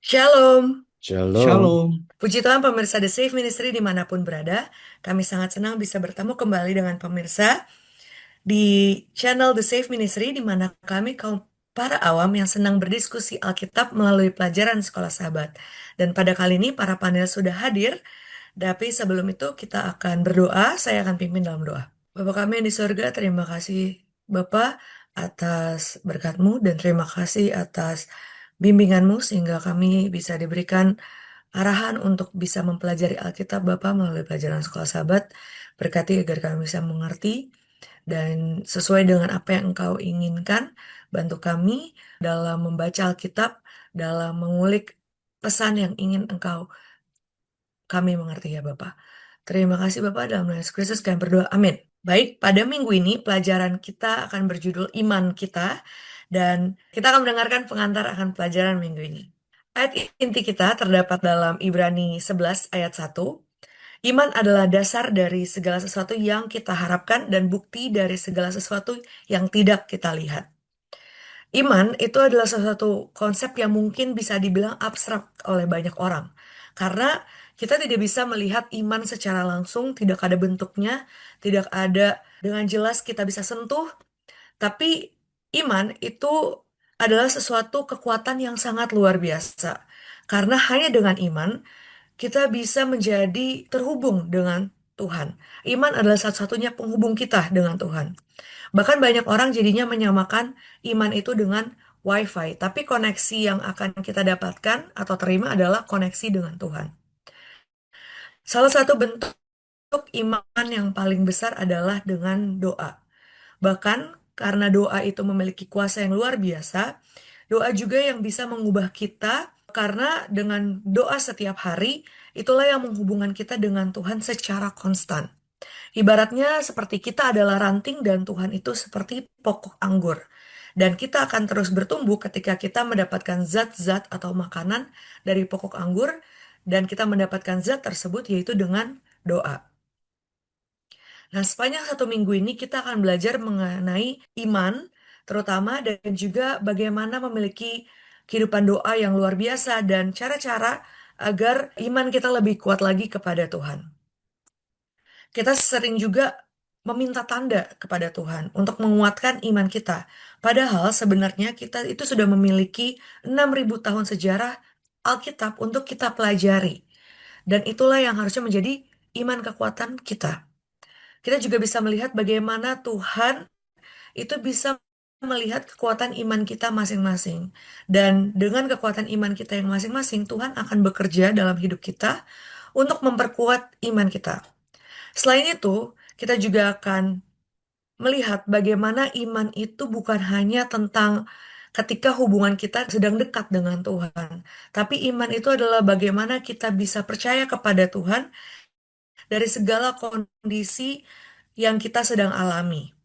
Shalom. Shalom. Shalom. Puji Tuhan pemirsa The Safe Ministry dimanapun berada. Kami sangat senang bisa bertemu kembali dengan pemirsa di channel The Safe Ministry di mana kami kaum para awam yang senang berdiskusi Alkitab melalui pelajaran sekolah sahabat. Dan pada kali ini para panel sudah hadir, tapi sebelum itu kita akan berdoa, saya akan pimpin dalam doa. Bapa kami yang di surga, terima kasih Bapa atas berkat-Mu dan terima kasih atas bimbingan-Mu sehingga kami bisa diberikan arahan untuk bisa mempelajari Alkitab Bapa melalui pelajaran sekolah sahabat. Berkati agar kami bisa mengerti dan sesuai dengan apa yang Engkau inginkan. Bantu kami dalam membaca Alkitab, dalam mengulik pesan yang ingin Engkau kami mengerti ya Bapak. Terima kasih Bapak dalam nama Yesus Kristus kami berdoa. Amin. Baik, pada minggu ini pelajaran kita akan berjudul Iman Kita dan kita akan mendengarkan pengantar akan pelajaran minggu ini. Ayat inti kita terdapat dalam Ibrani 11 ayat 1. Iman adalah dasar dari segala sesuatu yang kita harapkan dan bukti dari segala sesuatu yang tidak kita lihat. Iman itu adalah salah satu konsep yang mungkin bisa dibilang abstrak oleh banyak orang. Karena kita tidak bisa melihat iman secara langsung, tidak ada bentuknya, tidak ada dengan jelas kita bisa sentuh. Tapi iman itu adalah sesuatu kekuatan yang sangat luar biasa. Karena hanya dengan iman, kita bisa menjadi terhubung dengan Tuhan. Iman adalah satu-satunya penghubung kita dengan Tuhan. Bahkan banyak orang jadinya menyamakan iman itu dengan WiFi, tapi koneksi yang akan kita dapatkan atau terima adalah koneksi dengan Tuhan. Salah satu bentuk iman yang paling besar adalah dengan doa. Bahkan karena doa itu memiliki kuasa yang luar biasa, doa juga yang bisa mengubah kita karena dengan doa setiap hari, itulah yang menghubungkan kita dengan Tuhan secara konstan. Ibaratnya seperti kita adalah ranting dan Tuhan itu seperti pokok anggur. Dan kita akan terus bertumbuh ketika kita mendapatkan zat-zat atau makanan dari pokok anggur dan kita mendapatkan zat tersebut yaitu dengan doa. Nah, sepanjang satu minggu ini kita akan belajar mengenai iman, terutama dan juga bagaimana memiliki kehidupan doa yang luar biasa dan cara-cara agar iman kita lebih kuat lagi kepada Tuhan. Kita sering juga meminta tanda kepada Tuhan untuk menguatkan iman kita. Padahal sebenarnya kita itu sudah memiliki 6.000 tahun sejarah Alkitab untuk kita pelajari. Dan itulah yang harusnya menjadi iman kekuatan kita. Kita juga bisa melihat bagaimana Tuhan itu bisa melihat kekuatan iman kita masing-masing. Dan dengan kekuatan iman kita yang masing-masing, Tuhan akan bekerja dalam hidup kita untuk memperkuat iman kita. Selain itu, kita juga akan melihat bagaimana iman itu bukan hanya tentang ketika hubungan kita sedang dekat dengan Tuhan, tapi iman itu adalah bagaimana kita bisa percaya kepada Tuhan dari segala kondisi yang kita sedang alami.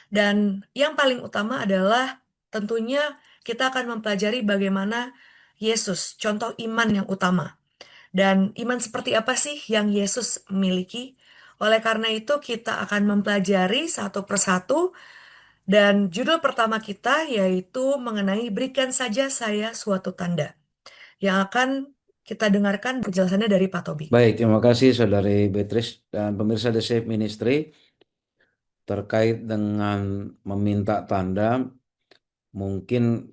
Dan yang paling utama adalah tentunya kita akan mempelajari bagaimana Yesus, contoh iman yang utama. Dan iman seperti apa sih yang Yesus miliki? Oleh karena itu, kita akan mempelajari satu persatu. Dan judul pertama kita yaitu mengenai berikan saja saya suatu tanda. Yang akan kita dengarkan penjelasannya dari Pak Tobi. Baik, terima kasih Saudari Beatrice dan pemirsa The Safe Ministry. Terkait dengan meminta tanda, mungkin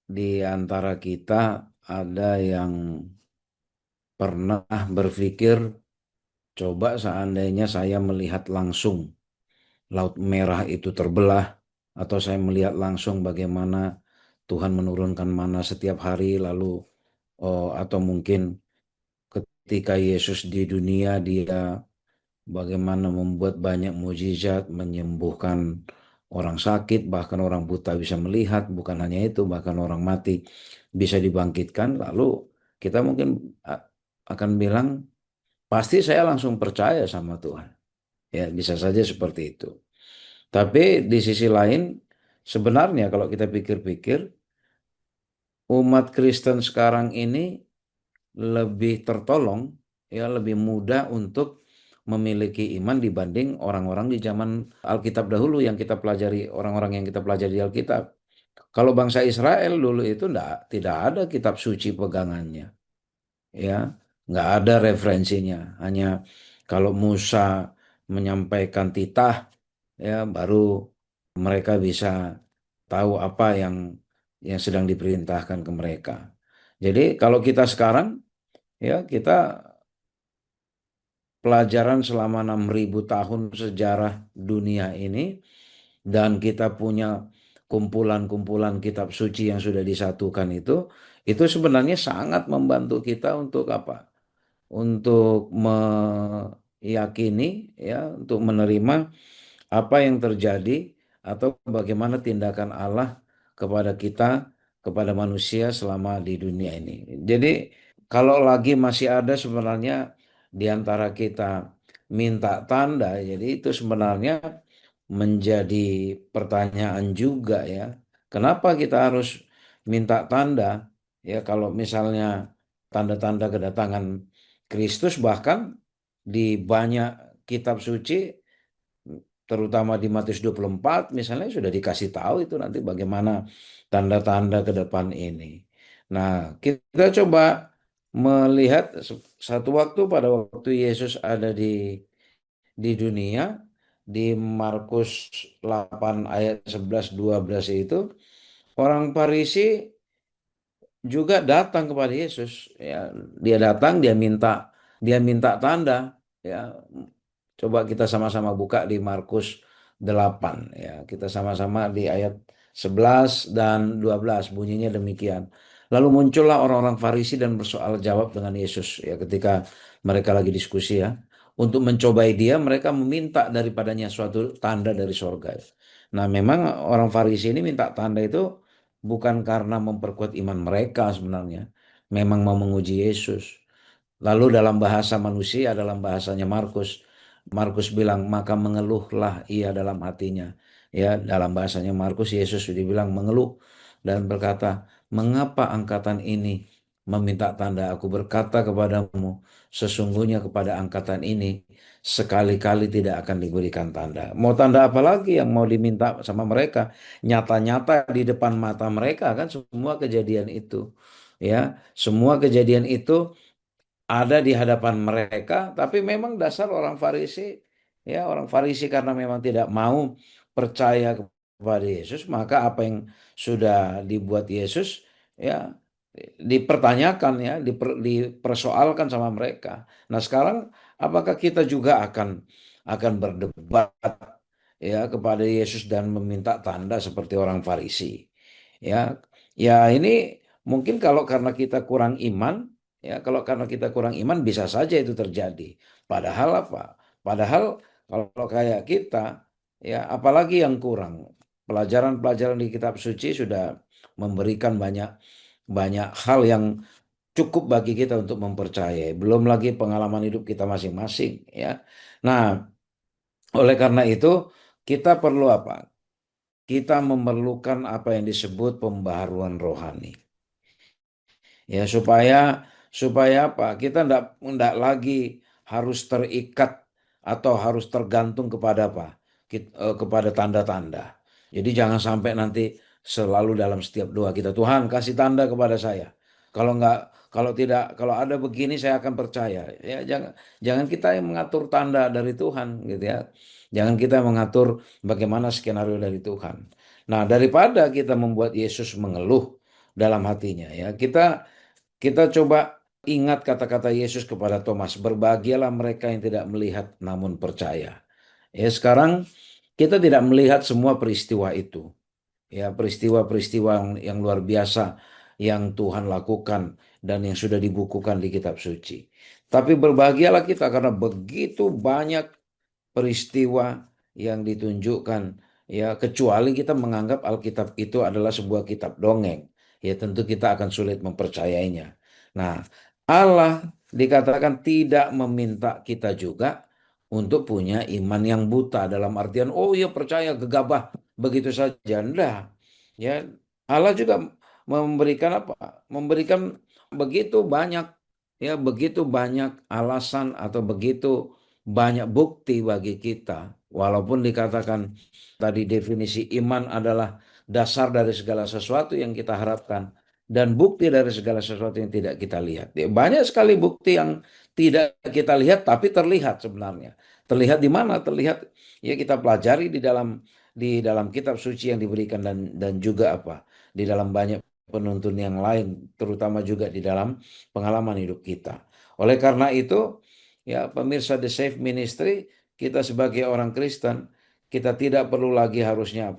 di antara kita ada yang pernah berpikir, coba seandainya saya melihat langsung Laut Merah itu terbelah, atau saya melihat langsung bagaimana Tuhan menurunkan mana setiap hari, lalu atau mungkin ketika Yesus di dunia, dia bagaimana membuat banyak mujizat, menyembuhkan orang sakit, bahkan orang buta bisa melihat, bukan hanya itu, bahkan orang mati bisa dibangkitkan. Lalu kita mungkin akan bilang, pasti saya langsung percaya sama Tuhan. Ya, bisa saja seperti itu. Tapi di sisi lain, sebenarnya kalau kita pikir-pikir, umat Kristen sekarang ini lebih tertolong, ya lebih mudah untuk memiliki iman dibanding orang-orang di zaman Alkitab dahulu yang kita pelajari, orang-orang yang kita pelajari di Alkitab. Kalau bangsa Israel dulu itu tidak ada kitab suci pegangannya, ya, nggak ada referensinya. Hanya kalau Musa menyampaikan titah, ya, baru mereka bisa tahu apa yang sedang diperintahkan ke mereka. Jadi kalau kita sekarang, ya, kita pelajaran selama 6.000 tahun sejarah dunia ini, dan kita punya kumpulan-kumpulan kitab suci yang sudah disatukan itu sebenarnya sangat membantu kita untuk apa? Untuk meyakini, ya, untuk menerima apa yang terjadi atau bagaimana tindakan Allah kepada kita, kepada manusia selama di dunia ini. Jadi kalau lagi masih ada sebenarnya di antara kita minta tanda, jadi itu sebenarnya menjadi pertanyaan juga, ya. Kenapa kita harus minta tanda? Ya, kalau misalnya tanda-tanda kedatangan Kristus bahkan di banyak kitab suci, terutama di Matius 24 misalnya, sudah dikasih tahu itu nanti bagaimana tanda-tanda ke depan ini. Nah, kita coba melihat satu waktu, pada waktu Yesus ada di dunia, di Markus 8 ayat 11-12 itu, orang Farisi juga datang kepada Yesus, ya. Dia datang, dia minta tanda, ya. Coba kita sama-sama buka di Markus 8, ya. Kita sama-sama di ayat 11 dan 12, bunyinya demikian. Lalu muncullah orang-orang Farisi dan bersoal jawab dengan Yesus, ya, ketika mereka lagi diskusi, ya. Untuk mencobai dia, mereka meminta daripadanya suatu tanda dari sorga. Nah, memang orang Farisi ini minta tanda itu bukan karena memperkuat iman mereka sebenarnya. Memang mau menguji Yesus. Lalu dalam bahasa manusia, dalam bahasanya Markus, Markus bilang, maka mengeluhlah ia dalam hatinya. Ya, dalam bahasanya Markus, Yesus dibilang mengeluh dan berkata, mengapa angkatan ini meminta tanda? Aku berkata kepadamu, sesungguhnya kepada angkatan ini sekali-kali tidak akan diberikan tanda. Mau tanda apa lagi yang mau diminta sama mereka? Nyata-nyata di depan mata mereka kan semua kejadian itu. Ya, semua kejadian itu ada di hadapan mereka, tapi memang dasar orang Farisi, ya, orang Farisi karena memang tidak mau percaya kepada Yesus, maka apa yang sudah dibuat Yesus, ya, dipertanyakan, ya, dipersoalkan sama mereka. Nah, sekarang apakah kita juga akan berdebat, ya, kepada Yesus dan meminta tanda seperti orang Farisi? Ya, ya, ini mungkin kalau karena kita kurang iman, ya, kalau karena kita kurang iman bisa saja itu terjadi. Padahal apa? Padahal kalau kayak kita, ya, apalagi yang kurang? Pelajaran-pelajaran di kitab suci sudah memberikan banyak banyak hal yang cukup bagi kita untuk mempercayai. Belum lagi pengalaman hidup kita masing-masing, ya. Nah, oleh karena itu kita perlu apa? Kita memerlukan apa yang disebut pembaharuan rohani. Ya, supaya apa? Kita ndak lagi harus terikat atau harus tergantung kepada apa? Kepada tanda-tanda. Jadi jangan sampai nanti selalu dalam setiap doa kita, Tuhan kasih tanda kepada saya. Kalau nggak, kalau tidak, kalau ada begini saya akan percaya. Ya, jangan jangan kita yang mengatur tanda dari Tuhan, gitu, ya. Jangan kita mengatur bagaimana skenario dari Tuhan. Nah, daripada kita membuat Yesus mengeluh dalam hatinya, ya, kita coba ingat kata-kata Yesus kepada Thomas, berbahagialah mereka yang tidak melihat namun percaya. Ya, sekarang kita tidak melihat semua peristiwa itu. Ya, peristiwa-peristiwa yang luar biasa yang Tuhan lakukan dan yang sudah dibukukan di kitab suci. Tapi berbahagialah kita karena begitu banyak peristiwa yang ditunjukkan, ya, kecuali kita menganggap Alkitab itu adalah sebuah kitab dongeng, ya, tentu kita akan sulit mempercayainya. Nah, Allah dikatakan tidak meminta kita juga untuk punya iman yang buta, dalam artian oh ya percaya gegabah begitu saja. Enggak, ya. Allah juga memberikan apa? Memberikan begitu banyak, ya, begitu banyak alasan atau begitu banyak bukti bagi kita. Walaupun dikatakan tadi definisi iman adalah dasar dari segala sesuatu yang kita harapkan dan bukti dari segala sesuatu yang tidak kita lihat. Ya, banyak sekali bukti yang tidak kita lihat tapi terlihat sebenarnya. Terlihat di mana? Terlihat ya kita pelajari di dalam kitab suci yang diberikan dan juga di dalam banyak penuntun yang lain, terutama juga di dalam pengalaman hidup kita. Oleh karena itu, ya pemirsa The Safe Ministry, kita sebagai orang Kristen, kita tidak perlu lagi harusnya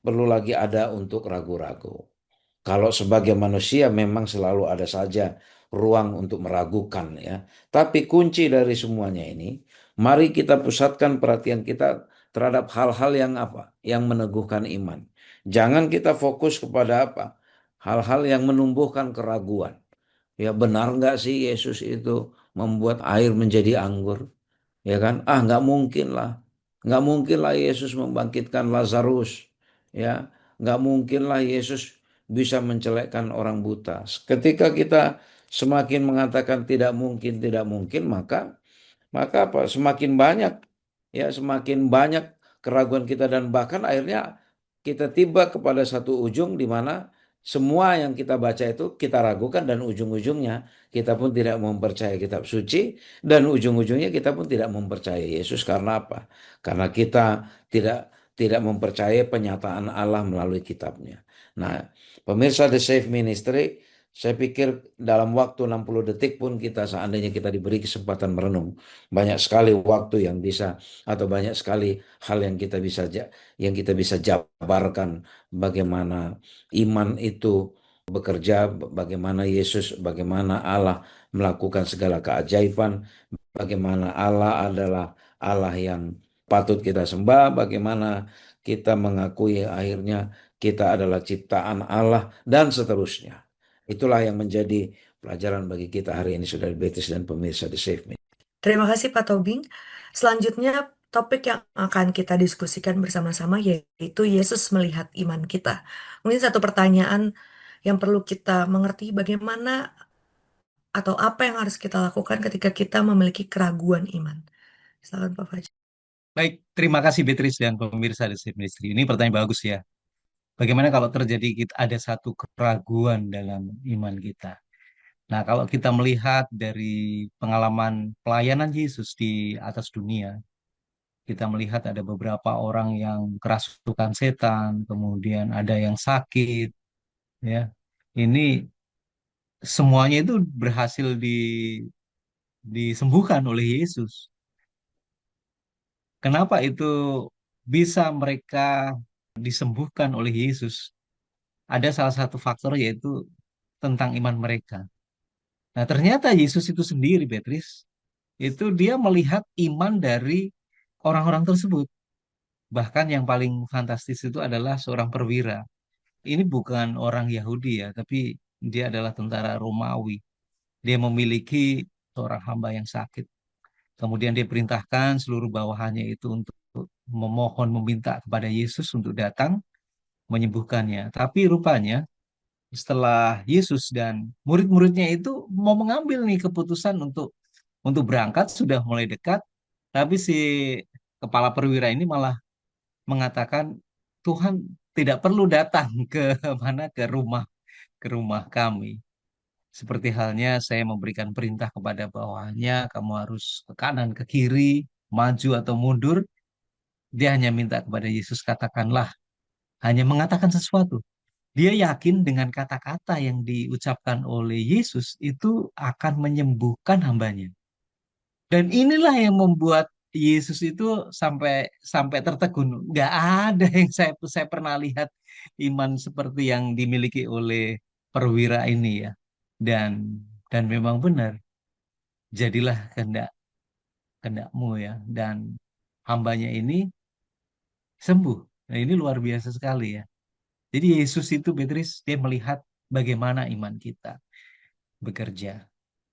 perlu lagi ada untuk ragu-ragu. Kalau sebagai manusia memang selalu ada saja ruang untuk meragukan ya. Tapi kunci dari semuanya ini, mari kita pusatkan perhatian kita terhadap hal-hal yang Yang meneguhkan iman. Jangan kita fokus kepada hal-hal yang menumbuhkan keraguan. Ya benar nggak sih Yesus itu membuat air menjadi anggur? Ya kan? Nggak mungkin lah. Nggak mungkin lah Yesus membangkitkan Lazarus. Ya, nggak mungkin lah Yesus bisa mencelekkan orang buta. Ketika kita semakin mengatakan tidak mungkin, maka semakin banyak semakin banyak keraguan kita dan bahkan akhirnya kita tiba kepada satu ujung di mana semua yang kita baca itu kita ragukan dan ujung-ujungnya kita pun tidak mempercayai kitab suci dan ujung-ujungnya kita pun tidak mempercayai Yesus karena apa? Karena kita tidak tidak mempercayai penyataan Allah melalui kitabnya. Nah, pemirsa The Safe Ministry, saya pikir dalam waktu 60 detik pun kita seandainya kita diberi kesempatan merenung, banyak sekali waktu yang bisa atau banyak sekali hal yang kita bisa jabarkan bagaimana iman itu bekerja, bagaimana Yesus, bagaimana Allah melakukan segala keajaiban, bagaimana Allah adalah Allah yang patut kita sembah, bagaimana kita mengakui akhirnya kita adalah ciptaan Allah dan seterusnya. Itulah yang menjadi pelajaran bagi kita hari ini, Saudara Beatrice dan pemirsa The Safe Me. Terima kasih Pak Tobing. Selanjutnya, topik yang akan kita diskusikan bersama-sama yaitu Yesus melihat iman kita. Mungkin satu pertanyaan yang perlu kita mengerti bagaimana atau apa yang harus kita lakukan ketika kita memiliki keraguan iman. Silakan Pak Fajar. Baik, terima kasih Beatrice dan pemirsa The Safe Ministry. Ini pertanyaan bagus ya. Bagaimana kalau terjadi ada satu keraguan dalam iman kita? Nah, kalau kita melihat dari pengalaman pelayanan Yesus di atas dunia, kita melihat ada beberapa orang yang kerasukan setan, kemudian ada yang sakit, ya. Ini semuanya itu berhasil disembuhkan oleh Yesus. Kenapa itu bisa mereka disembuhkan oleh Yesus? Ada salah satu faktor yaitu tentang iman mereka. Nah, ternyata Yesus itu sendiri, Beatrice, itu dia melihat iman dari orang-orang tersebut. Bahkan yang paling fantastis itu adalah seorang perwira. Ini bukan orang Yahudi ya, tapi dia adalah tentara Romawi. Dia memiliki seorang hamba yang sakit. Kemudian dia perintahkan seluruh bawahannya itu untuk memohon, meminta kepada Yesus untuk datang menyembuhkannya. Tapi rupanya setelah Yesus dan murid-muridnya itu mau mengambil nih keputusan untuk berangkat sudah mulai dekat, tapi si kepala perwira ini malah mengatakan Tuhan tidak perlu datang ke mana ke rumah kami. Seperti halnya saya memberikan perintah kepada bawahannya, kamu harus ke kanan, ke kiri, maju atau mundur. Dia hanya minta kepada Yesus, katakanlah, hanya mengatakan sesuatu. Dia yakin dengan kata-kata yang diucapkan oleh Yesus itu akan menyembuhkan hambanya. Dan inilah yang membuat Yesus itu sampai sampai tertegun. Nggak ada yang saya pernah lihat iman seperti yang dimiliki oleh perwira ini ya. Dan dan memang benar, jadilah kehendakmu ya. Dan hambanya ini sembuh. Nah, ini luar biasa sekali ya. Jadi Yesus itu, Beatrice, dia melihat bagaimana iman kita bekerja.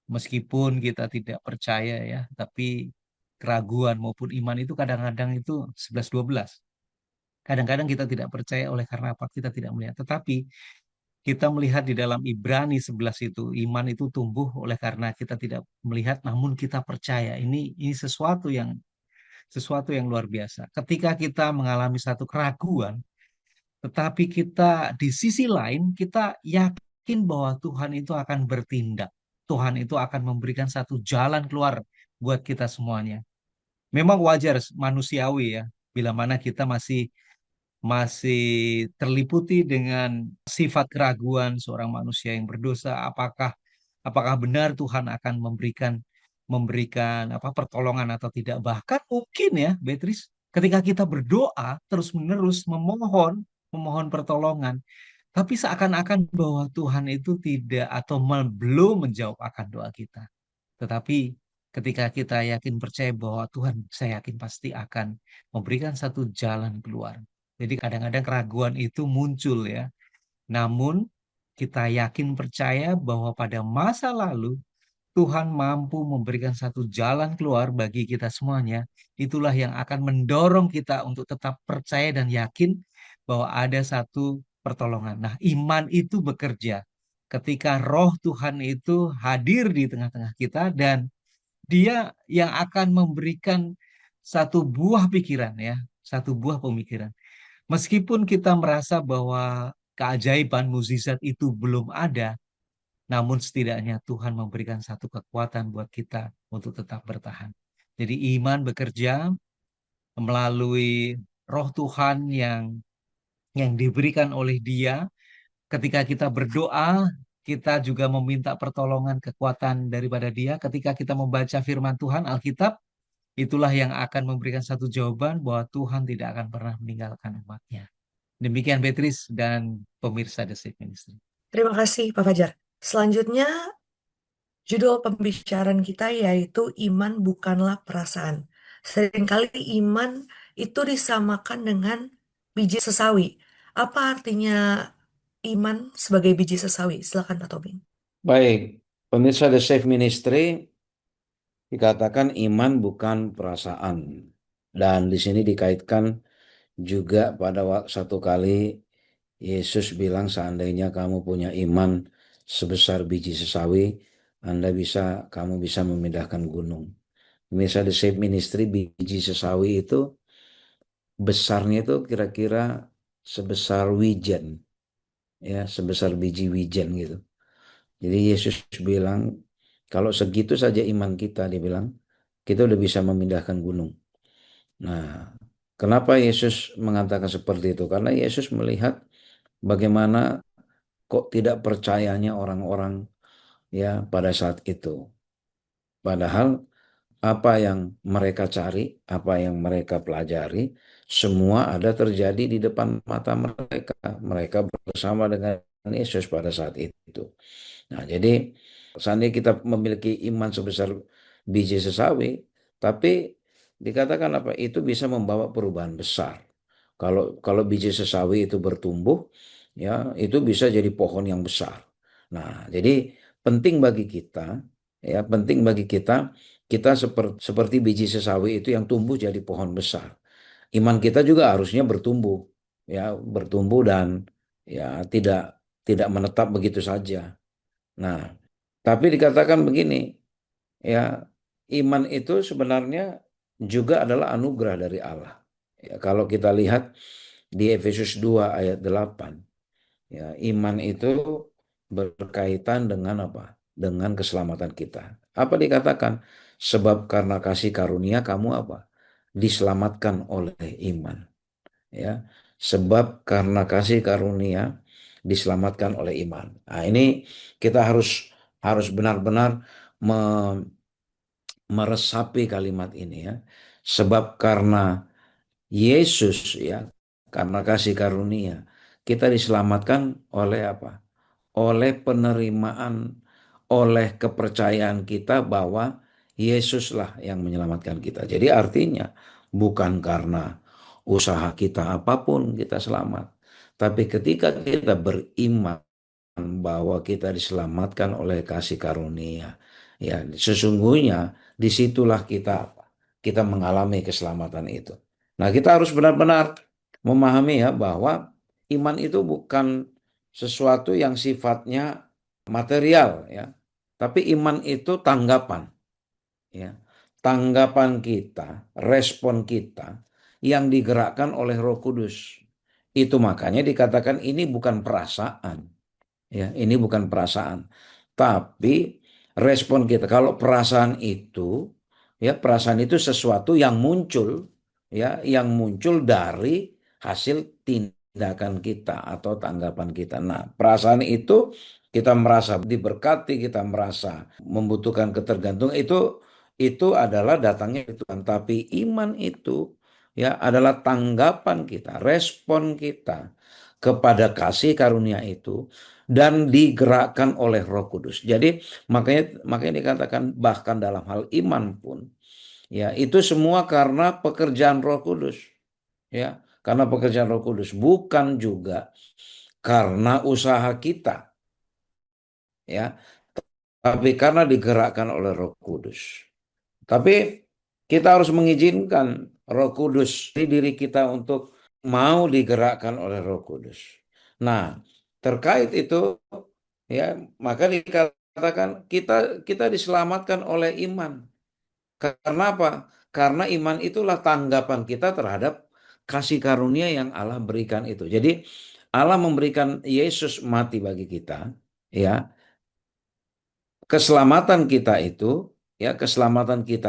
Meskipun kita tidak percaya ya, tapi keraguan maupun iman itu kadang-kadang itu 11-12. Kadang-kadang kita tidak percaya oleh karena apa? Kita tidak melihat. Tetapi kita melihat di dalam Ibrani 11 itu, iman itu tumbuh oleh karena kita tidak melihat namun kita percaya. Ini sesuatu yang luar biasa. Ketika kita mengalami satu keraguan, Tetapi kita di sisi lain kita yakin bahwa Tuhan itu akan bertindak. Tuhan itu akan memberikan satu jalan keluar buat kita semuanya. Memang wajar manusiawi ya, bila mana kita masih masih terliputi dengan sifat keraguan seorang manusia yang berdosa. Apakah benar Tuhan akan memberikan memberikan apa pertolongan atau tidak? Bahkan mungkin ya, Beatrice, ketika kita berdoa terus-menerus memohon pertolongan, tapi seakan-akan bahwa Tuhan itu tidak atau belum menjawab akan doa kita. Tetapi ketika kita yakin percaya bahwa Tuhan, saya yakin pasti akan memberikan satu jalan keluar. Jadi kadang-kadang keraguan itu muncul ya. Namun kita yakin percaya bahwa pada masa lalu Tuhan mampu memberikan satu jalan keluar bagi kita semuanya. Itulah yang akan mendorong kita untuk tetap percaya dan yakin bahwa ada satu pertolongan. Nah, iman itu bekerja ketika Roh Tuhan itu hadir di tengah-tengah kita dan Dia yang akan memberikan satu buah pikiran ya, satu buah pemikiran. Meskipun kita merasa bahwa keajaiban mukjizat itu belum ada, namun setidaknya Tuhan memberikan satu kekuatan buat kita untuk tetap bertahan. Jadi iman bekerja melalui Roh Tuhan yang diberikan oleh Dia. Ketika kita berdoa, kita juga meminta pertolongan kekuatan daripada Dia. Ketika kita membaca firman Tuhan, Alkitab, itulah yang akan memberikan satu jawaban bahwa Tuhan tidak akan pernah meninggalkan umatnya. Demikian Beatrice dan pemirsa The Safe Ministry. Terima kasih, Pak Fajar. Selanjutnya, judul pembicaraan kita yaitu iman bukanlah perasaan. Seringkali iman itu disamakan dengan biji sesawi. Apa artinya iman sebagai biji sesawi? Silakan Pak Tobing. Baik, pemirsa The Safe Ministry, dikatakan iman bukan perasaan. Dan di sini dikaitkan juga pada satu kali Yesus bilang seandainya kamu punya iman sebesar biji sesawi, kamu bisa memindahkan gunung. Pemirsa The Safe Ministry, biji sesawi itu besarnya itu kira-kira sebesar wijen, ya, sebesar biji wijen gitu. Jadi Yesus bilang, kalau segitu saja iman kita, dia bilang, kita udah bisa memindahkan gunung. Nah, kenapa Yesus mengatakan seperti itu? Karena Yesus melihat bagaimana kok tidak percayanya orang-orang ya pada saat itu. Padahal apa yang mereka cari, apa yang mereka pelajari, semua ada terjadi di depan mata mereka. Mereka bersama dengan Yesus pada saat itu. Nah, jadi seandainya kita memiliki iman sebesar biji sesawi, tapi dikatakan apa? Itu bisa membawa perubahan besar. Kalau biji sesawi itu bertumbuh, ya itu bisa jadi pohon yang besar. Nah, jadi penting bagi kita, ya penting bagi kita seperti biji sesawi itu yang tumbuh jadi pohon besar. Iman kita juga harusnya bertumbuh, ya bertumbuh dan ya tidak menetap begitu saja. Nah, tapi dikatakan begini, ya iman itu sebenarnya juga adalah anugerah dari Allah. Ya, kalau kita lihat di Efesus 2 ayat 8, ya iman itu berkaitan dengan apa? Dengan keselamatan kita. Apa dikatakan? Sebab karena kasih karunia kamu apa? Diselamatkan oleh iman. Ya, sebab karena kasih karunia diselamatkan oleh iman. Nah, ini kita harus benar-benar meresapi kalimat ini ya. Sebab karena Yesus ya, karena kasih karunia kita diselamatkan oleh apa? Oleh penerimaan, oleh kepercayaan kita bahwa Yesuslah yang menyelamatkan kita. Jadi artinya bukan karena usaha kita apapun kita selamat. Tapi ketika kita beriman bahwa kita diselamatkan oleh kasih karunia, ya sesungguhnya disitulah kita mengalami keselamatan itu. Nah, kita harus benar-benar memahami ya bahwa iman itu bukan sesuatu yang sifatnya material ya, tapi iman itu tanggapan ya. Tanggapan kita, respon kita yang digerakkan oleh Roh Kudus. Itu makanya dikatakan ini bukan perasaan. Ya, ini bukan perasaan, tapi respon kita. Kalau perasaan itu sesuatu yang muncul, ya, yang muncul dari hasil tindakan kita atau tanggapan kita. Nah, perasaan itu kita merasa diberkati, kita merasa membutuhkan ketergantungan, itu adalah datangnya dari Tuhan. Tapi iman itu ya adalah tanggapan kita, respon kita kepada kasih karunia itu dan digerakkan oleh Roh Kudus. Jadi makanya makanya dikatakan bahkan dalam hal iman pun ya itu semua karena pekerjaan Roh Kudus, ya. Karena pekerjaan Roh Kudus, bukan juga karena usaha kita, ya, tapi karena digerakkan oleh Roh Kudus. Tapi kita harus mengizinkan Roh Kudus di diri kita untuk mau digerakkan oleh Roh Kudus. Nah, terkait itu ya, maka dikatakan kita kita diselamatkan oleh iman. Karena apa? Karena iman itulah tanggapan kita terhadap kasih karunia yang Allah berikan itu. Jadi Allah memberikan Yesus mati bagi kita, ya. Keselamatan kita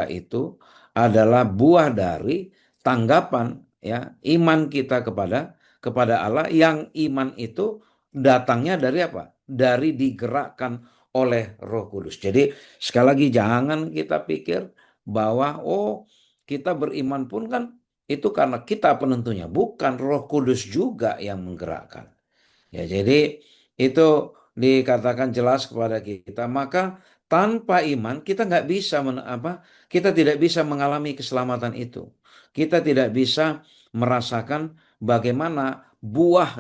itu adalah buah dari tanggapan, ya, iman kita kepada Allah, yang iman itu datangnya dari apa? Dari digerakkan oleh Roh Kudus. Jadi sekali lagi jangan kita pikir bahwa kita beriman pun kan itu karena kita penentunya, bukan, Roh Kudus juga yang menggerakkan. Ya, jadi itu dikatakan jelas kepada kita. Maka tanpa iman kita nggak bisa kita tidak bisa mengalami keselamatan itu. Kita tidak bisa merasakan bagaimana buah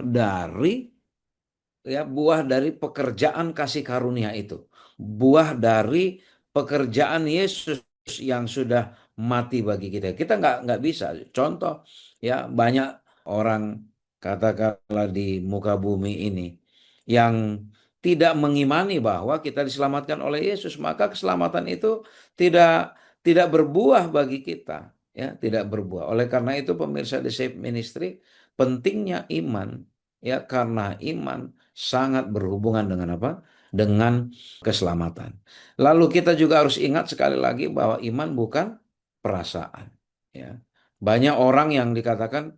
dari pekerjaan kasih karunia itu. Buah dari pekerjaan Yesus yang sudah mati bagi kita. Kita nggak bisa. Contoh, ya, banyak orang katakanlah di muka bumi ini yang tidak mengimani bahwa kita diselamatkan oleh Yesus, maka keselamatan itu tidak tidak berbuah bagi kita, ya, tidak berbuah. Oleh karena itu pemirsa The Safe Ministry, pentingnya iman, ya, karena iman sangat berhubungan dengan apa? Dengan keselamatan. Lalu kita juga harus ingat sekali lagi bahwa iman bukan perasaan. Ya. Banyak orang yang dikatakan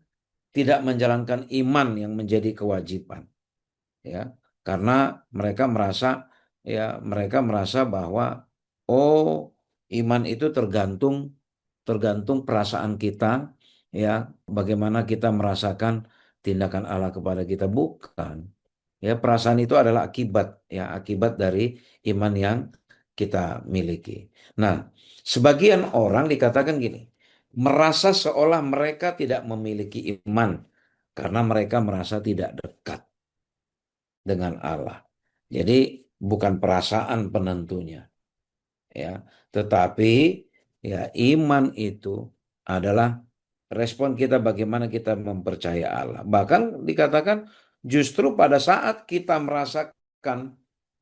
tidak menjalankan iman yang menjadi kewajiban. Ya, karena mereka merasa bahwa iman itu tergantung tergantung perasaan kita, ya, bagaimana kita merasakan tindakan Allah kepada kita. Bukan, ya, perasaan itu adalah akibat dari iman yang kita miliki. Nah, sebagian orang dikatakan gini, merasa seolah mereka tidak memiliki iman karena mereka merasa tidak dekat dengan Allah. Jadi bukan perasaan penentunya, ya, tetapi ya iman itu adalah respon kita bagaimana kita mempercaya Allah. Bahkan dikatakan justru pada saat kita merasakan,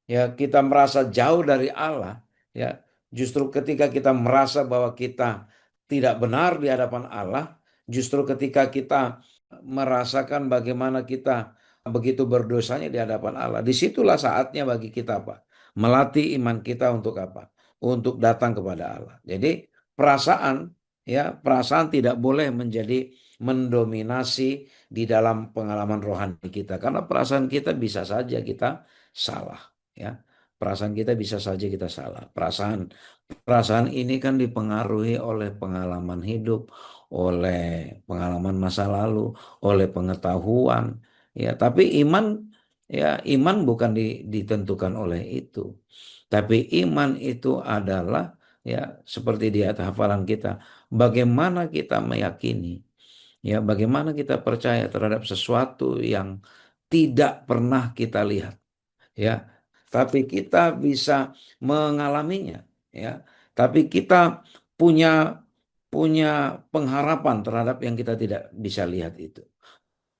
ya, kita merasa jauh dari Allah, ya, justru ketika kita merasa bahwa kita tidak benar di hadapan Allah, justru ketika kita merasakan bagaimana kita begitu berdosanya di hadapan Allah, disitulah saatnya bagi kita apa? Melatih iman kita untuk apa? Untuk datang kepada Allah. Jadi perasaan tidak boleh menjadi mendominasi di dalam pengalaman rohani kita, karena perasaan kita bisa saja kita salah, ya. Perasaan kita bisa saja kita salah. Perasaan ini kan dipengaruhi oleh pengalaman hidup, oleh pengalaman masa lalu, oleh pengetahuan, ya. Tapi iman bukan ditentukan oleh itu. Tapi iman itu adalah, ya, seperti di atas hafalan kita, bagaimana kita meyakini, ya, bagaimana kita percaya terhadap sesuatu yang tidak pernah kita lihat, ya, tapi kita bisa mengalaminya, ya, tapi kita punya punya pengharapan terhadap yang kita tidak bisa lihat itu.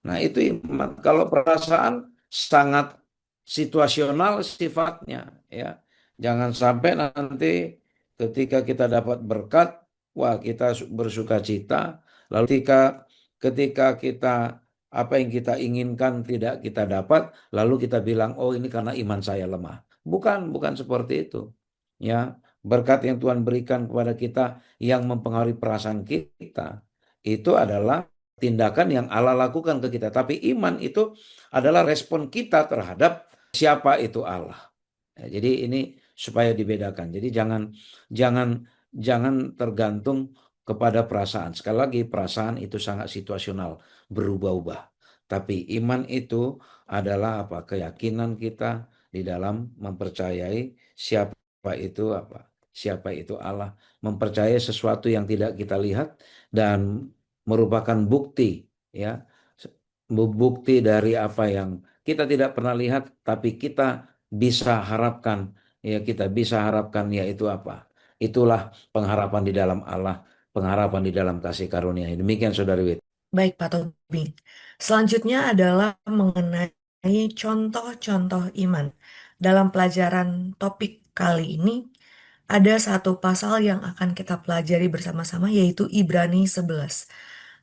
Nah, itu iman. Kalau perasaan sangat situasional sifatnya, ya. Jangan sampai nanti ketika kita dapat berkat, wah, kita bersuka cita. Lalu ketika kita apa yang kita inginkan tidak kita dapat, lalu kita bilang, oh ini karena iman saya lemah. Bukan seperti itu. Ya, berkat yang Tuhan berikan kepada kita yang mempengaruhi perasaan kita, itu adalah tindakan yang Allah lakukan ke kita. Tapi iman itu adalah respon kita terhadap siapa itu Allah. Ya, jadi ini supaya dibedakan. Jadi jangan jangan tergantung kepada perasaan. Sekali lagi perasaan itu sangat situasional, berubah-ubah. Tapi iman itu adalah apa? Keyakinan kita di dalam mempercayai siapa itu apa? Siapa itu Allah, mempercayai sesuatu yang tidak kita lihat dan merupakan bukti, ya. Bukti dari apa yang kita tidak pernah lihat tapi kita bisa harapkan, ya, kita bisa harapkan, yaitu apa? Itulah pengharapan di dalam Allah, pengharapan di dalam kasih karunia. Demikian Saudari Wit. Baik, Pak Tobing. Selanjutnya adalah mengenai contoh-contoh iman. Dalam pelajaran topik kali ini, ada satu pasal yang akan kita pelajari bersama-sama, yaitu Ibrani 11.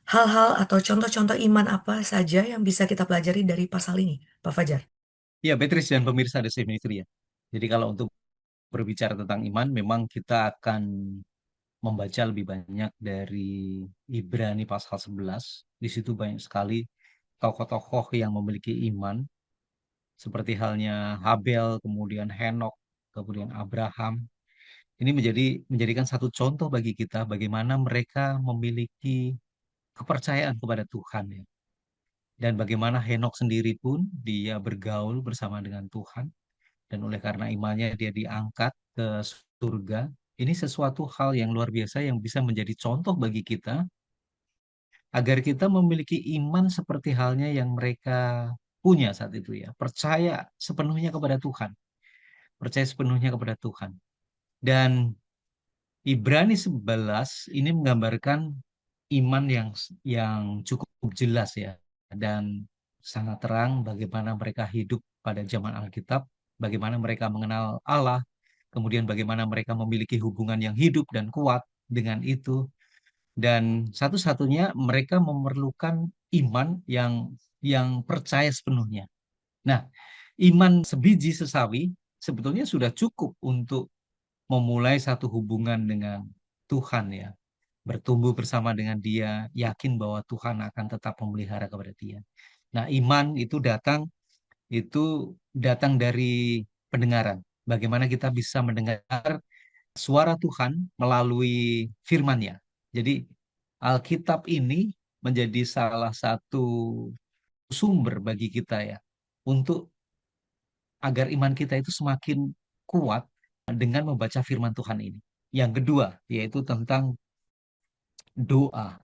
Hal-hal atau contoh-contoh iman apa saja yang bisa kita pelajari dari pasal ini, Pak Fajar? Ya, Beatrice dan pemirsa The Save Ministry ya. Jadi kalau untuk berbicara tentang iman, memang kita akan membaca lebih banyak dari Ibrani pasal 11. Di situ banyak sekali tokoh-tokoh yang memiliki iman, seperti halnya Habel, kemudian Henok, kemudian Abraham. Ini menjadikan satu contoh bagi kita bagaimana mereka memiliki kepercayaan kepada Tuhan ya. Dan bagaimana Henok sendiri pun dia bergaul bersama dengan Tuhan dan oleh karena imannya dia diangkat ke surga. Ini sesuatu hal yang luar biasa yang bisa menjadi contoh bagi kita agar kita memiliki iman seperti halnya yang mereka punya saat itu ya. Percaya sepenuhnya kepada Tuhan. Percaya sepenuhnya kepada Tuhan. Dan Ibrani 11 ini menggambarkan iman yang cukup jelas ya dan sangat terang bagaimana mereka hidup pada zaman Alkitab, bagaimana mereka mengenal Allah, kemudian bagaimana mereka memiliki hubungan yang hidup dan kuat dengan itu, dan satu-satunya mereka memerlukan iman yang percaya sepenuhnya. Nah, iman sebiji sesawi sebetulnya sudah cukup untuk memulai satu hubungan dengan Tuhan ya, bertumbuh bersama dengan Dia, yakin bahwa Tuhan akan tetap memelihara kepada dia. Nah, iman itu datang dari pendengaran. Bagaimana kita bisa mendengar suara Tuhan melalui firman-Nya. Jadi Alkitab ini menjadi salah satu sumber bagi kita ya untuk agar iman kita itu semakin kuat dengan membaca firman Tuhan ini. Yang kedua yaitu tentang doa.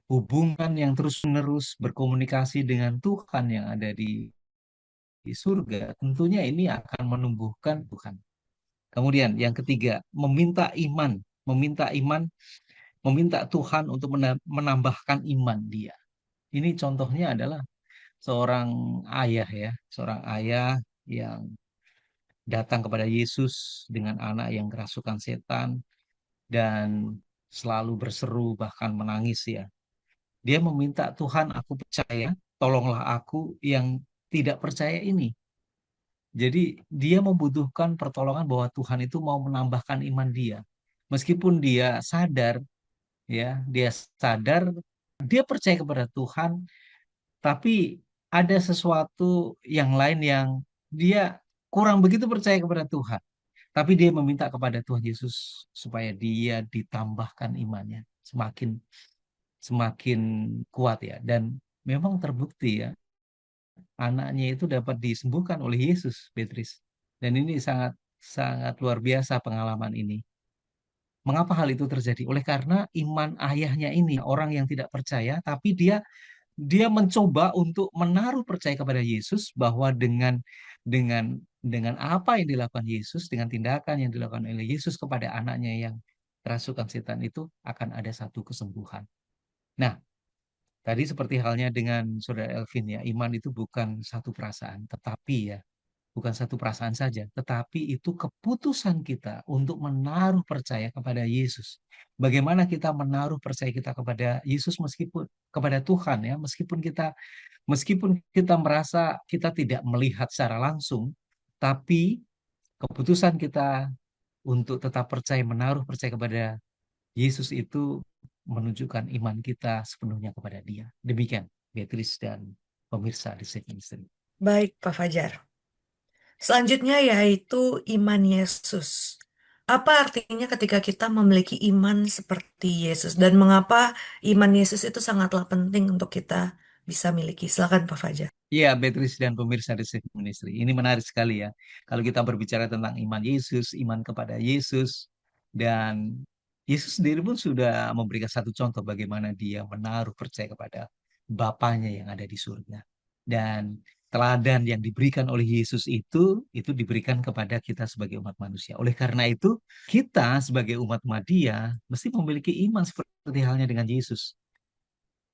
Hubungan yang terus-menerus berkomunikasi dengan Tuhan yang ada di surga, tentunya ini akan menumbuhkan Tuhan. Kemudian yang ketiga, meminta iman, meminta Tuhan untuk menambahkan iman dia. Ini contohnya adalah seorang ayah ya, seorang ayah yang datang kepada Yesus dengan anak yang kerasukan setan dan selalu berseru bahkan menangis ya. Dia meminta Tuhan, aku percaya, tolonglah aku yang tidak percaya ini. Jadi dia membutuhkan pertolongan bahwa Tuhan itu mau menambahkan iman dia. Meskipun ya, dia sadar, dia percaya kepada Tuhan, tapi ada sesuatu yang lain yang dia kurang begitu percaya kepada Tuhan. Tapi dia meminta kepada Tuhan Yesus supaya dia ditambahkan imannya semakin semakin kuat ya. Dan memang terbukti ya, anaknya itu dapat disembuhkan oleh Yesus, Beatrice. Dan ini sangat sangat luar biasa pengalaman ini. Mengapa hal itu terjadi? Oleh karena iman ayahnya ini orang yang tidak percaya, tapi dia mencoba untuk menaruh percaya kepada Yesus bahwa dengan dengan apa yang dilakukan Yesus, dengan tindakan yang dilakukan oleh Yesus kepada anaknya yang kerasukan setan itu akan ada satu kesembuhan. Nah, tadi seperti halnya dengan Saudara Elvin ya, iman itu bukan satu perasaan, tetapi ya bukan satu perasaan saja, tetapi itu keputusan kita untuk menaruh percaya kepada Yesus. Bagaimana kita menaruh percaya kita kepada Yesus meskipun kepada Tuhan ya, meskipun kita merasa kita tidak melihat secara langsung, tapi keputusan kita untuk tetap percaya, menaruh percaya kepada Yesus itu menunjukkan iman kita sepenuhnya kepada Dia. Demikian, Beatrice dan pemirsa di Safe Ministry. Baik, Pak Fajar. Selanjutnya yaitu iman Yesus. Apa artinya ketika kita memiliki iman seperti Yesus dan mengapa iman Yesus itu sangatlah penting untuk kita bisa miliki? Silakan Pak Fajar. Iya, Beatrice dan pemirsa di Safe Ministry. Ini menarik sekali ya. Kalau kita berbicara tentang iman Yesus, iman kepada Yesus, dan Yesus sendiri pun sudah memberikan satu contoh bagaimana dia menaruh percaya kepada Bapanya yang ada di surga. Dan teladan yang diberikan oleh Yesus itu diberikan kepada kita sebagai umat manusia. Oleh karena itu, kita sebagai umat Dia mesti memiliki iman seperti halnya dengan Yesus,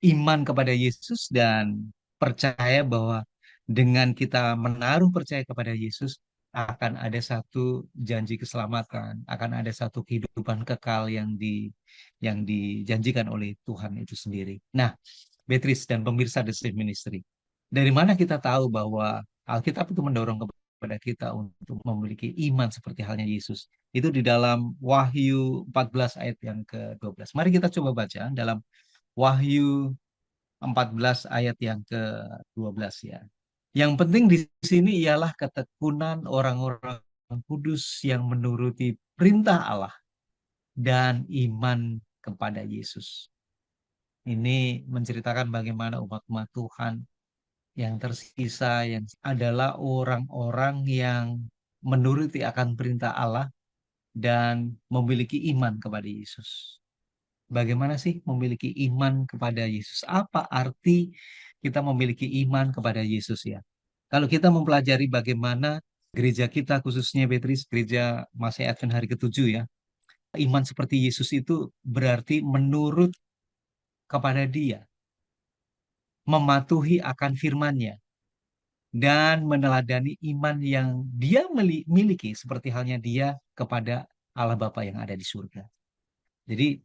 iman kepada Yesus dan percaya bahwa dengan kita menaruh percaya kepada Yesus akan ada satu janji keselamatan, akan ada satu kehidupan kekal yang dijanjikan oleh Tuhan itu sendiri. Nah, Beatrice dan pemirsa The Safe Ministry, dari mana kita tahu bahwa Alkitab itu mendorong kepada kita untuk memiliki iman seperti halnya Yesus? Itu di dalam Wahyu 14 ayat yang ke-12. Mari kita coba baca dalam Wahyu 14 ayat yang ke-12 ya. Yang penting di sini ialah ketekunan orang-orang kudus yang menuruti perintah Allah dan iman kepada Yesus. Ini menceritakan bagaimana umat-umat Tuhan yang tersisa yang adalah orang-orang yang menuruti akan perintah Allah dan memiliki iman kepada Yesus. Bagaimana sih memiliki iman kepada Yesus? Apa arti kita memiliki iman kepada Yesus ya? Kalau kita mempelajari bagaimana gereja kita, khususnya Beatrice, gereja Masih Advent hari ke-7 ya, iman seperti Yesus itu berarti menurut kepada Dia, mematuhi akan firman-Nya, dan meneladani iman yang Dia miliki, seperti halnya Dia kepada Allah Bapa yang ada di surga. Jadi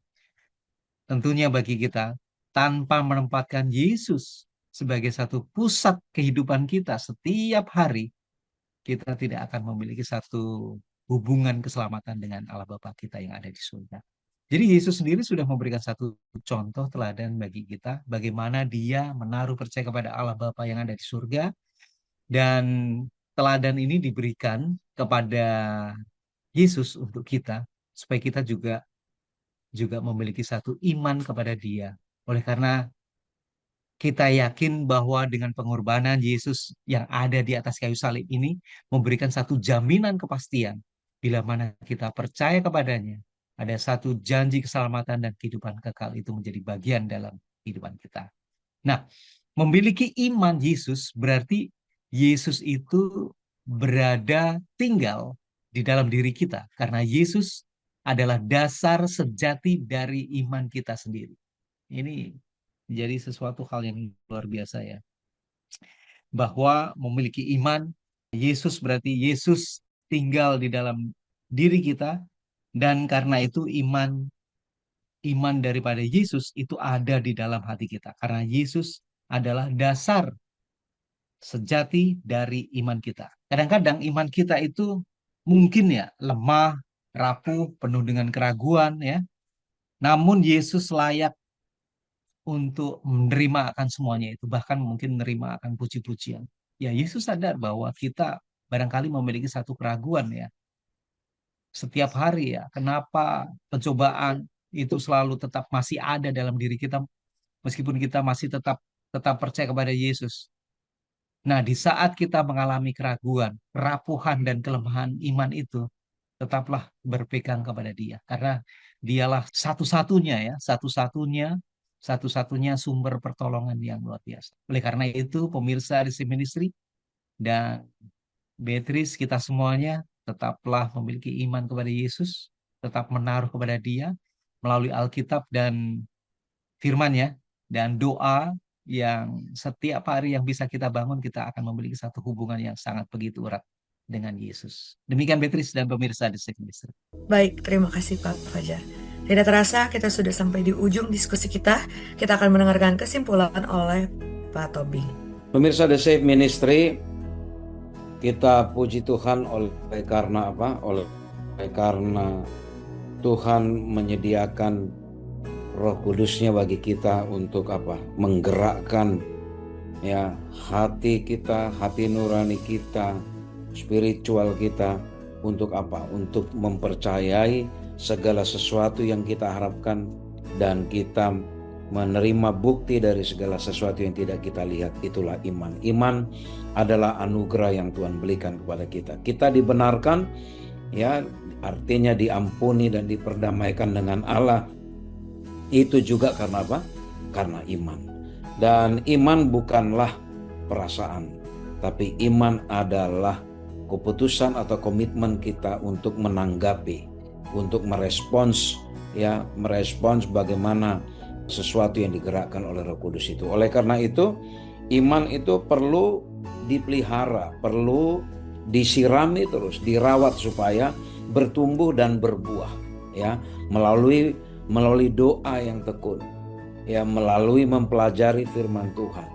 tentunya bagi kita, tanpa menempatkan Yesus sebagai satu pusat kehidupan kita setiap hari, kita tidak akan memiliki satu hubungan keselamatan dengan Allah Bapa kita yang ada di surga. Jadi Yesus sendiri sudah memberikan satu contoh teladan bagi kita, bagaimana Dia menaruh percaya kepada Allah Bapa yang ada di surga, dan teladan ini diberikan kepada Yesus untuk kita, supaya kita juga memiliki satu iman kepada Dia. Oleh karena kita yakin bahwa dengan pengorbanan Yesus yang ada di atas kayu salib ini memberikan satu jaminan kepastian. Bila mana kita percaya kepadanya, ada satu janji keselamatan dan kehidupan kekal itu menjadi bagian dalam kehidupan kita. Nah, memiliki iman Yesus berarti Yesus itu berada tinggal di dalam diri kita. Karena Yesus adalah dasar sejati dari iman kita sendiri. Ini jadi sesuatu hal yang luar biasa ya. Bahwa memiliki iman, Yesus berarti Yesus tinggal di dalam diri kita. Dan karena itu iman daripada Yesus itu ada di dalam hati kita. Karena Yesus adalah dasar sejati dari iman kita. Kadang-kadang iman kita itu mungkin ya lemah, rapuh, penuh dengan keraguan ya. Namun Yesus layak untuk menerima akan semuanya itu, bahkan mungkin menerima akan puji-pujian. Ya, Yesus sadar bahwa kita barangkali memiliki satu keraguan ya. Setiap hari ya, kenapa pencobaan itu selalu tetap masih ada dalam diri kita meskipun kita masih tetap tetap percaya kepada Yesus. Nah, di saat kita mengalami keraguan, kerapuhan dan kelemahan iman itu, tetaplah berpegang kepada Dia karena Dialah satu-satunya ya, satu-satunya sumber pertolongan yang luar biasa. Oleh karena itu, pemirsa di Ministry dan Beatrice, kita semuanya tetaplah memiliki iman kepada Yesus, tetap menaruh kepada Dia melalui Alkitab dan firman-Nya dan doa yang setiap hari yang bisa kita bangun, kita akan memiliki satu hubungan yang sangat begitu erat dengan Yesus. Demikian Beatrice dan pemirsa The Safe Ministry. Baik, terima kasih Pak Fajar. Tidak terasa kita sudah sampai di ujung diskusi kita. Kita akan mendengarkan kesimpulan oleh Pak Tobing. Pemirsa The Safe Ministry, kita puji Tuhan oleh karena apa? Oleh karena Tuhan menyediakan Roh Kudus-Nya bagi kita untuk apa? Menggerakkan ya hati kita, hati nurani kita, spiritual kita untuk apa? Untuk mempercayai segala sesuatu yang kita harapkan dan kita menerima bukti dari segala sesuatu yang tidak kita lihat. Itulah iman. Iman adalah anugerah yang Tuhan berikan kepada kita. Kita dibenarkan, ya, artinya diampuni dan diperdamaikan dengan Allah. Itu juga karena apa? Karena iman. Dan iman bukanlah perasaan, tapi iman adalah keputusan atau komitmen kita untuk menanggapi, untuk merespons, ya, merespons bagaimana sesuatu yang digerakkan oleh Roh Kudus itu. Oleh karena itu, iman itu perlu dipelihara, perlu disirami terus, dirawat supaya bertumbuh dan berbuah, ya, melalui doa yang tekun, ya, melalui mempelajari firman Tuhan,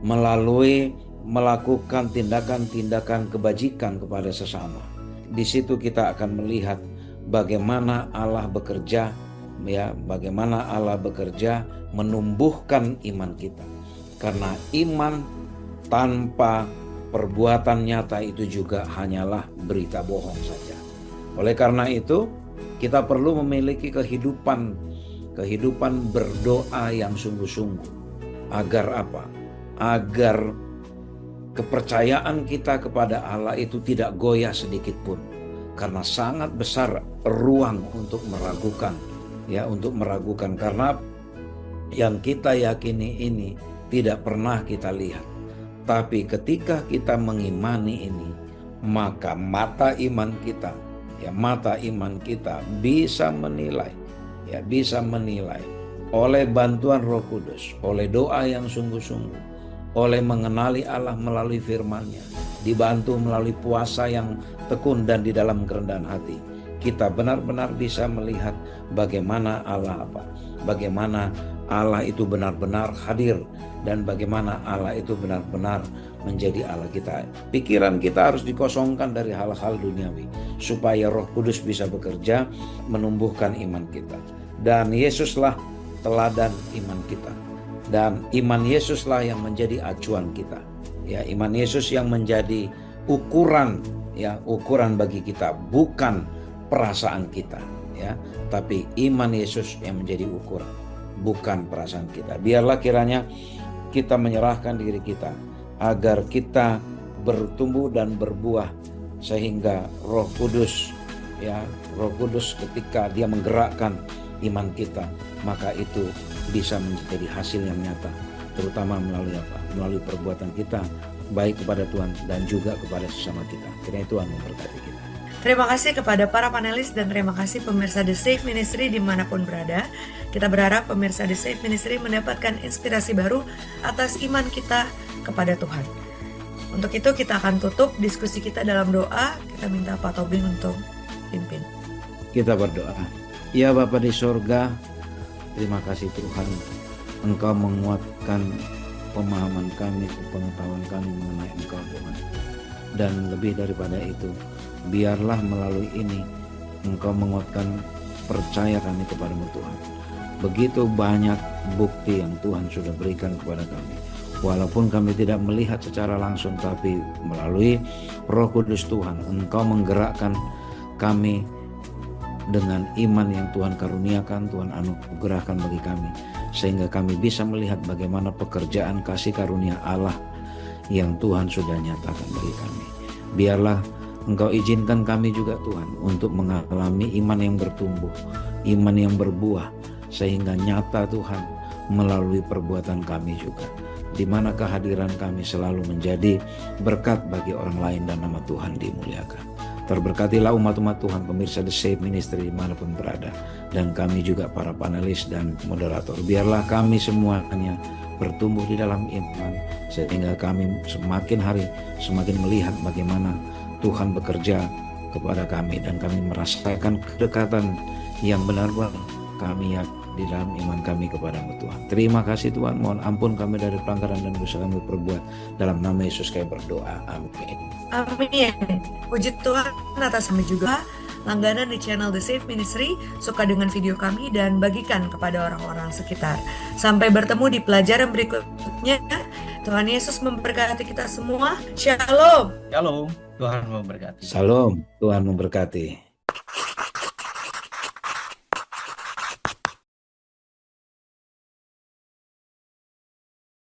melalui melakukan tindakan-tindakan kebajikan kepada sesama. Di situ kita akan melihat bagaimana Allah bekerja, ya, bagaimana Allah bekerja menumbuhkan iman kita. Karena iman tanpa perbuatan nyata itu juga hanyalah berita bohong saja. Oleh karena itu, kita perlu memiliki kehidupan berdoa yang sungguh-sungguh. Agar apa? Agar kepercayaan kita kepada Allah itu tidak goyah sedikit pun. Karena sangat besar ruang untuk meragukan, ya, untuk meragukan, karena yang kita yakini ini tidak pernah kita lihat. Tapi ketika kita mengimani ini, maka mata iman kita, ya, mata iman kita bisa menilai, ya, bisa menilai oleh bantuan Roh Kudus, oleh doa yang sungguh-sungguh, oleh mengenali Allah melalui firman-Nya, dibantu melalui puasa yang tekun dan di dalam kerendahan hati. Kita benar-benar bisa melihat bagaimana Allah apa? Bagaimana Allah itu benar-benar hadir dan bagaimana Allah itu benar-benar menjadi Allah kita. Pikiran kita harus dikosongkan dari hal-hal duniawi supaya Roh Kudus bisa bekerja menumbuhkan iman kita. Dan Yesuslah teladan iman kita. Dan iman Yesuslah yang menjadi acuan kita. Ya, iman Yesus yang menjadi ukuran, ya, ukuran bagi kita, bukan perasaan kita, ya, tapi iman Yesus yang menjadi ukuran, bukan perasaan kita. Biarlah kiranya kita menyerahkan diri kita agar kita bertumbuh dan berbuah sehingga Roh Kudus, ya, Roh Kudus ketika Dia menggerakkan iman kita, maka itu bisa menjadi hasil yang nyata, terutama melalui apa? Melalui perbuatan kita baik kepada Tuhan dan juga kepada sesama kita. Kiranya Tuhan memberkati kita. Terima kasih kepada para panelis dan terima kasih pemirsa The Safe Ministry dimanapun berada. Kita berharap pemirsa The Safe Ministry mendapatkan inspirasi baru atas iman kita kepada Tuhan. Untuk itu kita akan tutup diskusi kita dalam doa. Kita minta Pak Tobing untuk pimpin. Kita berdoa. Ya Bapa di sorga, terima kasih Tuhan, Engkau menguatkan pemahaman kami, pengetahuan kami mengenai Engkau Tuhan. Dan lebih daripada itu, biarlah melalui ini Engkau menguatkan percaya kami kepadamu Tuhan. Begitu banyak bukti yang Tuhan sudah berikan kepada kami. Walaupun kami tidak melihat secara langsung, tapi melalui Roh Kudus Tuhan, Engkau menggerakkan kami dengan iman yang Tuhan karuniakan, Tuhan anugerahkan bagi kami, sehingga kami bisa melihat bagaimana pekerjaan kasih karunia Allah yang Tuhan sudah nyatakan bagi kami. Biarlah Engkau izinkan kami juga Tuhan untuk mengalami iman yang bertumbuh, iman yang berbuah, sehingga nyata Tuhan melalui perbuatan kami juga, di mana kehadiran kami selalu menjadi berkat bagi orang lain dan nama Tuhan dimuliakan. Terberkatilah umat-umat Tuhan, pemirsa The Safe Ministry dimanapun berada, dan kami juga para panelis dan moderator. Biarlah kami semuanya bertumbuh di dalam iman, sehingga kami semakin hari semakin melihat bagaimana Tuhan bekerja kepada kami dan kami merasakan kedekatan yang benar-benar kami di dalam iman kami kepadamu Tuhan. Terima kasih Tuhan, mohon ampun kami dari pelanggaran dan dosa kami perbuat. Dalam nama Yesus kami berdoa, amin. Amin. Puji Tuhan atas kami juga langganan di channel The Safe Ministry, suka dengan video kami dan bagikan kepada orang-orang sekitar. Sampai bertemu di pelajaran berikutnya. Tuhan Yesus memberkati kita semua. Shalom. Shalom, Tuhan memberkati. Shalom, Tuhan memberkati.